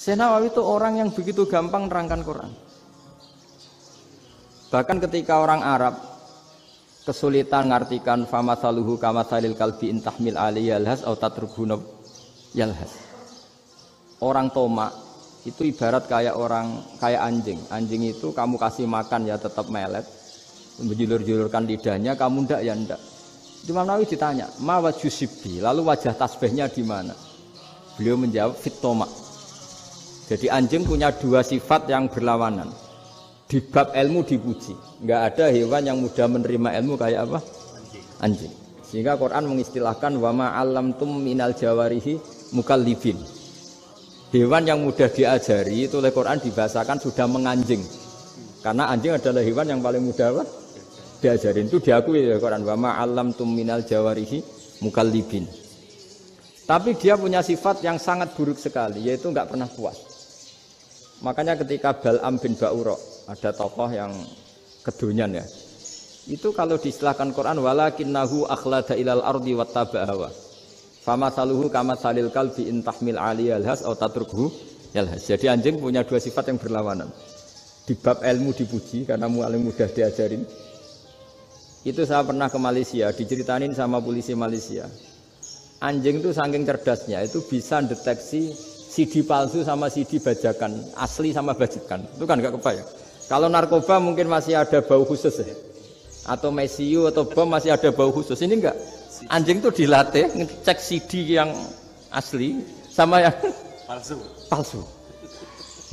Syekh Nawawi itu orang yang begitu gampang nerangkan Quran. Bahkan ketika orang Arab kesulitan ngartikan famathaluhu kamathalil kalbi in tahmil alaihi yalhas aw tatrukhu yalhas. Orang tomak itu ibarat kayak anjing. Anjing itu kamu kasih makan ya tetap melet, menjulur-julurkan lidahnya, kamu ndak ya ndak. Imam Nawawi ditanya, "Ma wajhusibi?" Lalu wajah tasbihnya di mana? Beliau menjawab, "Fit tomak." Jadi anjing punya dua sifat yang berlawanan. Di bab ilmu dipuji. Enggak ada hewan yang mudah menerima ilmu kayak apa? Anjing. Sehingga Quran mengistilahkan wa ma 'allamtum minal jawarihi mukallibin. Hewan yang mudah diajari itu oleh Quran dibahasakan sudah menganjing. Karena anjing adalah hewan yang paling mudah apa? Diajarin. Itu diakui oleh Quran wa ma 'allamtum minal jawarihi mukallibin. Tapi dia punya sifat yang sangat buruk sekali, yaitu enggak pernah puas. Makanya ketika Bal'am bin Ba'ura, ada tokoh yang kedonyan ya. Itu kalau diistilahkan Quran walakinnahu akhlada ilal ardi wattaba'a hawa. Famathaluhu kamathalil kalbi in tahmil 'alaihi yalhas aw tatrukhu yalhas. Jadi anjing punya dua sifat yang berlawanan. Di bab ilmu dipuji karena paling mudah diajarin. Itu saya pernah ke Malaysia, diceritain sama polisi Malaysia. Anjing itu saking cerdasnya itu bisa deteksi CD palsu sama CD bajakan, asli sama bajakan. Itu kan enggak kebayang. Kalau narkoba mungkin masih ada bau khusus ya. Atau mesiu atau bom masih ada bau khusus. Ini enggak. Anjing itu dilatih ngecek CD yang asli sama yang palsu.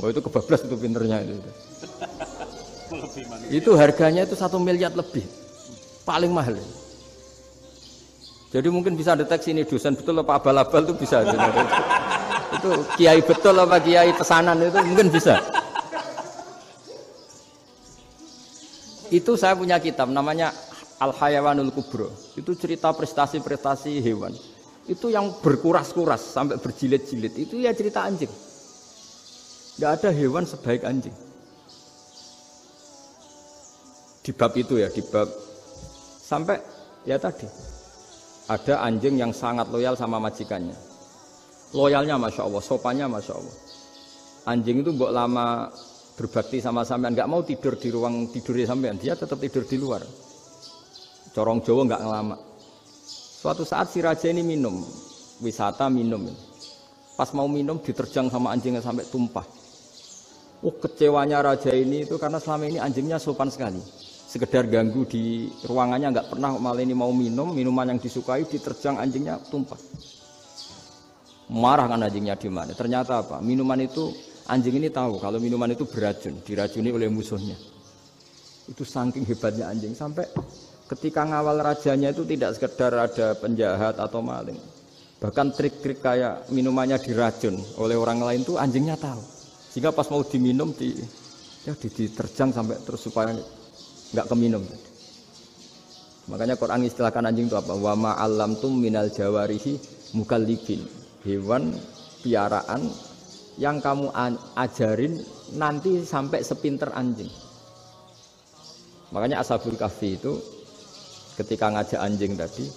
Wah itu kebablas itu pinternya itu. Itu harganya itu 1 miliar lebih. Paling mahal. Jadi mungkin bisa deteksi ini dosen betul apa abal-abal itu bisa. Itu kiai betul apa kiai pesanan itu mungkin bisa. Itu saya punya kitab namanya Al-Hayawanul Kubro. Itu cerita prestasi-prestasi hewan. Itu yang berkuras-kuras sampai berjilid-jilid. Itu ya cerita anjing. Enggak ada hewan sebaik anjing. Di bab itu ya, di bab sampai ya tadi. Ada anjing yang sangat loyal sama majikannya. Loyalnya Masya Allah, sopannya Masya Allah. Anjing itu mbok lama berbakti sama sampean, nggak mau tidur di ruang tidurnya sampean, dia tetap tidur di luar. Corong Jawa nggak ngelama. Suatu saat si raja ini minum, wisata minum. Pas mau minum diterjang sama anjingnya sampai tumpah. Kecewanya raja ini itu karena selama ini anjingnya sopan sekali. Sekedar ganggu di ruangannya nggak pernah, malah ini mau minum, minuman yang disukai diterjang anjingnya tumpah. Marah kan anjingnya di mana? Ternyata apa? Minuman itu anjing ini tahu kalau minuman itu beracun, diracuni oleh musuhnya. Itu saking hebatnya anjing sampai ketika ngawal rajanya itu tidak sekedar ada penjahat atau maling. Bahkan trik-trik kayak minumannya diracun oleh orang lain itu anjingnya tahu. Sehingga pas mau diminum diterjang sampai terus supaya enggak keminum. Makanya Quran istilahkan anjing itu apa? Wa ma 'allamtum minal jawarihi mukallibin. Hewan piaraan yang kamu ajarin nanti sampai sepinter anjing. Makanya Ashabul Kahfi itu ketika ngajak anjing tadi,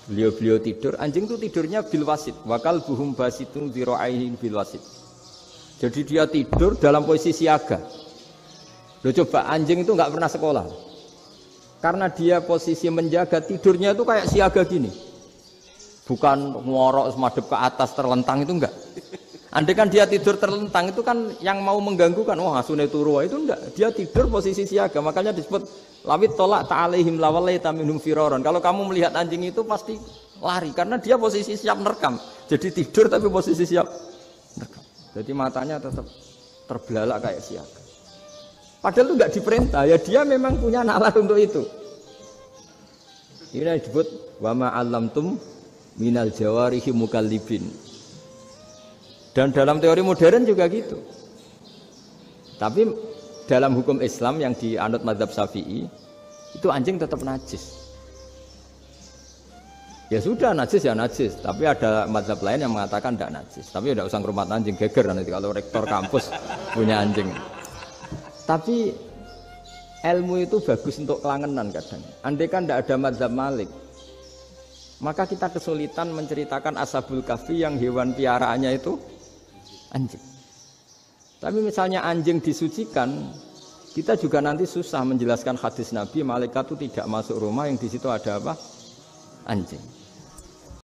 beliau tidur, anjing itu tidurnya bil wasit, wakal buhum basitun dzira'aihi bil wasit. Jadi dia tidur dalam posisi siaga. Loh coba anjing itu nggak pernah sekolah, karena dia posisi menjaga, tidurnya itu kayak siaga gini. Bukan ngorok semadep ke atas terlentang, itu enggak. Andai kan dia tidur terlentang itu kan yang mau mengganggu kan, wah asune turu itu enggak. Dia tidur posisi siaga, makanya disebut lawit tolak ta'alaihim lawalaita minhum firaron. Kalau kamu melihat anjing itu pasti lari karena dia posisi siap merekam. Jadi tidur tapi posisi siap merekam. Jadi matanya tetap terbelalak kayak siaga. Padahal itu enggak diperintah, ya dia memang punya nalar untuk itu. Ini disebut wa ma 'allamtum minal jawarihi mukallibin. Dan dalam teori modern juga gitu. Tapi dalam hukum Islam yang dianut mazhab Syafi'i itu anjing tetap najis. Ya sudah najis ya najis, tapi ada mazhab lain yang mengatakan tidak najis. Tapi tidak usah ngurmat anjing, geger nanti kalau rektor kampus punya anjing. Tapi ilmu itu bagus untuk kelangenan kadang. Andai kan tidak ada mazhab Malik, maka kita kesulitan menceritakan Ashabul Kahfi yang hewan piaraannya itu anjing. Tapi misalnya anjing disucikan, kita juga nanti susah menjelaskan hadis Nabi malaikat itu tidak masuk rumah yang di situ ada apa? Anjing.